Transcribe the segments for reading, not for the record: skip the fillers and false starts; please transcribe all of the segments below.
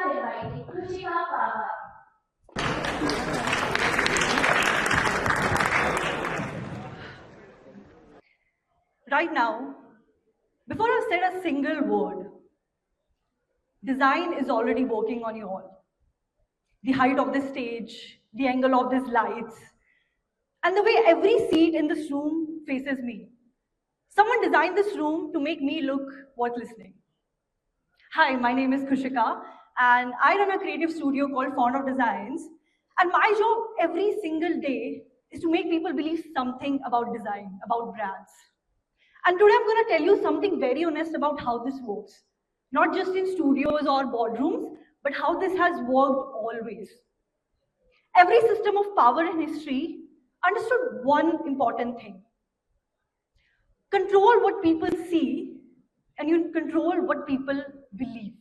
am inviting Khushika Pahwa. Right now, before I've said a single word, design is already working on you all. The height of the stage, the angle of these lights, and the way every seat in this room faces me. Someone designed this room to make me look worth listening. Hi, my name is Khushika, and I run a creative studio called Font of Designs. And my job every single day is to make people believe something about design, about brands. And today I'm going to tell you something very honest about how this works. Not just in studios or boardrooms, but how this has worked always. Every system of power in history understood one important thing. Control what people see, and you control what people believe.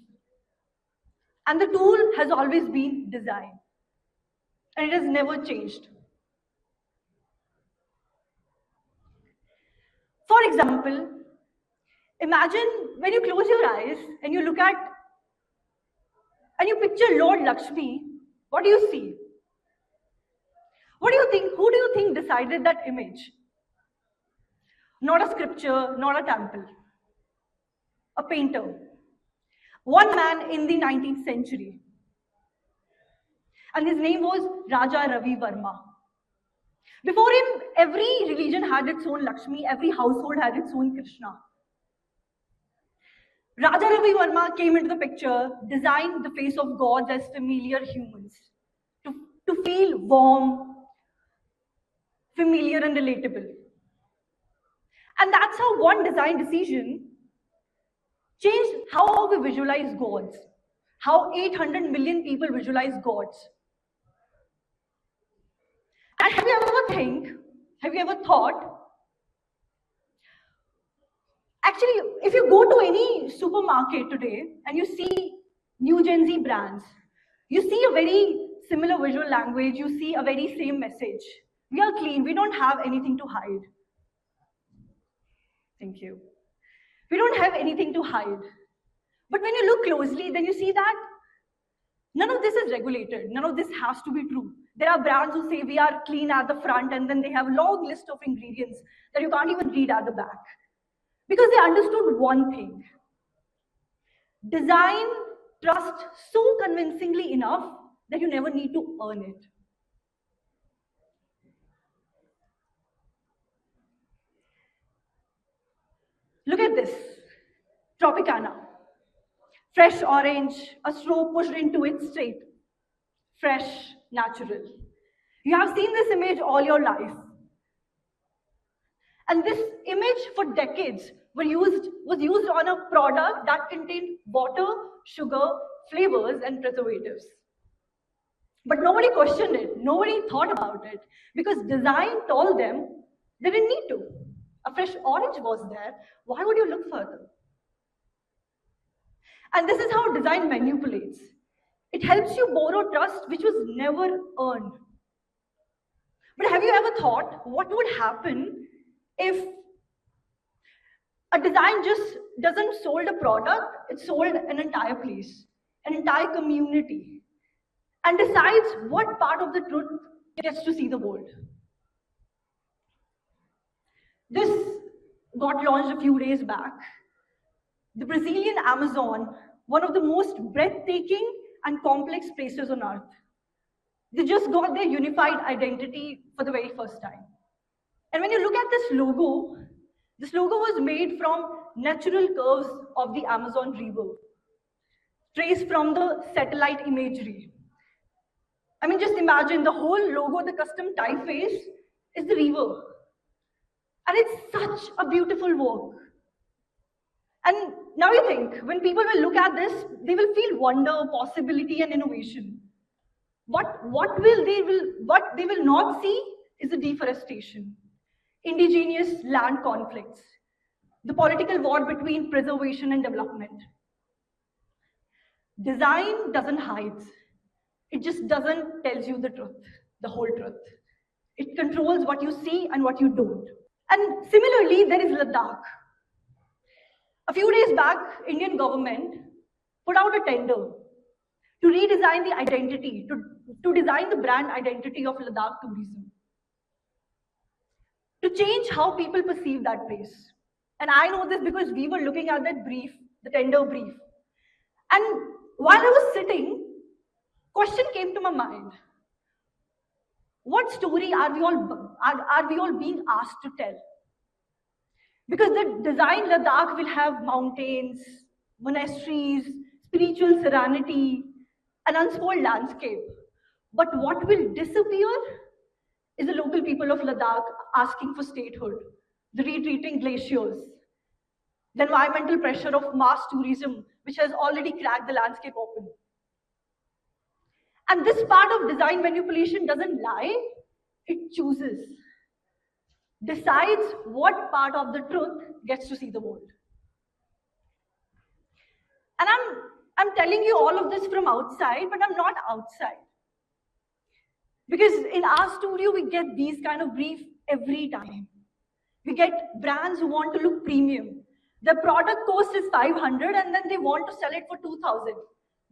And the tool has always been design. And it has never changed. For example, imagine when you close your eyes and you look at and you picture Lord Lakshmi, what do you see? What do you think? Who do you think decided that image? Not a scripture, not a temple. A painter. One man in the 19th century. And his name was Raja Ravi Verma. Before him, every religion had its own Lakshmi, every household had its own Krishna. Raja Ravi Verma came into the picture, designed the face of gods as familiar humans, to feel warm, familiar and relatable. And that's how one design decision changed how we visualize gods, how 800 million people visualize gods. And have you ever thought, actually, if you go to any supermarket today and you see new Gen Z brands, you see a very similar visual language, you see a very same message. We are clean, we don't have anything to hide. Thank you. We don't have anything to hide. But when you look closely, then you see that none of this is regulated. None of this has to be true. There are brands who say we are clean at the front, and then they have a long list of ingredients that you can't even read at the back. Because they understood one thing. Design trust so convincingly enough that you never need to earn it. Look at this, Tropicana. Fresh orange, a straw pushed into it straight. Fresh, natural. You have seen this image all your life. And this image for decades was used on a product that contained water, sugar, flavors, and preservatives. But nobody questioned it. Nobody thought about it. Because design told them they didn't need to. A fresh orange was there. Why would you look further? And this is how design manipulates. It helps you borrow trust which was never earned. But have you ever thought what would happen if a design just doesn't sold a product, it sold an entire place, an entire community, and decides what part of the truth gets to see the world? This got launched a few days back. The Brazilian Amazon, one of the most breathtaking and complex places on earth. They just got their unified identity for the very first time. And when you look at this logo was made from natural curves of the Amazon River, traced from the satellite imagery. I mean, just imagine the whole logo, the custom typeface is the river. And it's such a beautiful work. And now you think, when people will look at this, they will feel wonder, possibility, and innovation. What they will not see is the deforestation, indigenous land conflicts, the political war between preservation and development. Design doesn't hide. It just doesn't tell you the truth, the whole truth. It controls what you see and what you don't. And similarly, there is Ladakh. A few days back, Indian government put out a tender to redesign the identity, to design the brand identity of Ladakh tourism, to change how people perceive that place. And I know this because we were looking at that brief, the tender brief. And while I was sitting, question came to my mind. What story are we all being asked to tell? Because the design Ladakh will have mountains, monasteries, spiritual serenity, an unspoiled landscape. But what will disappear is the local people of Ladakh asking for statehood, the retreating glaciers, the environmental pressure of mass tourism, which has already cracked the landscape open. And this part of design manipulation doesn't lie, it chooses, decides what part of the truth gets to see the world. And I'm telling you all of this from outside, but I'm not outside. Because in our studio, we get these kind of brief every time. We get brands who want to look premium. The product cost is 500 and then they want to sell it for 2,000.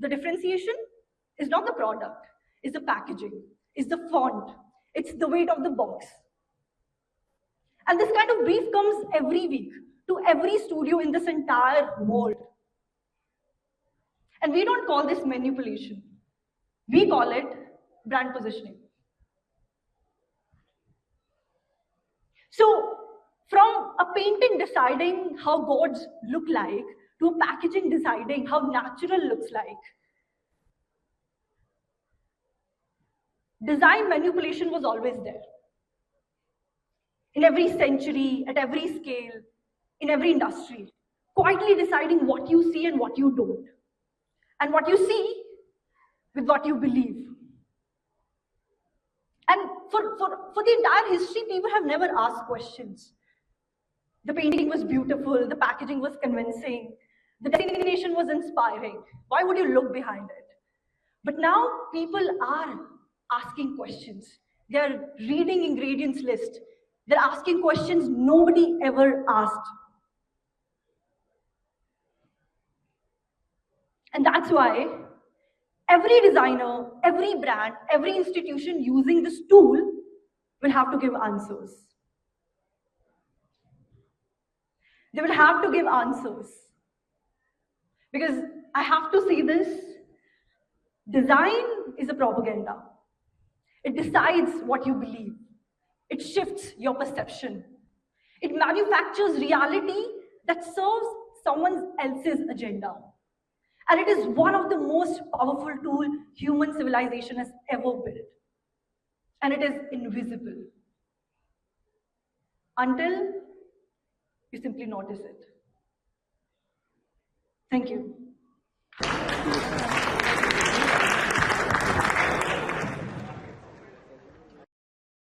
The differentiation is not the product, it's the packaging, it's the font, it's the weight of the box. And this kind of brief comes every week to every studio in this entire world. And we don't call this manipulation. We call it brand positioning. So, from a painting deciding how gods look like, to a packaging deciding how natural looks like, design manipulation was always there. In every century, at every scale, in every industry, quietly deciding what you see and what you don't. And what you see with what you believe. And for the entire history, people have never asked questions. The painting was beautiful, the packaging was convincing, the destination was inspiring. Why would you look behind it? But now people are asking questions. They're reading ingredients list. They're asking questions nobody ever asked. And that's why every designer, every brand, every institution using this tool will have to give answers. They will have to give answers. Because I have to say this, design is a propaganda. It decides what you believe. It shifts your perception. It manufactures reality that serves someone else's agenda. And it is one of the most powerful tools human civilization has ever built. And it is invisible until you simply notice it. Thank you.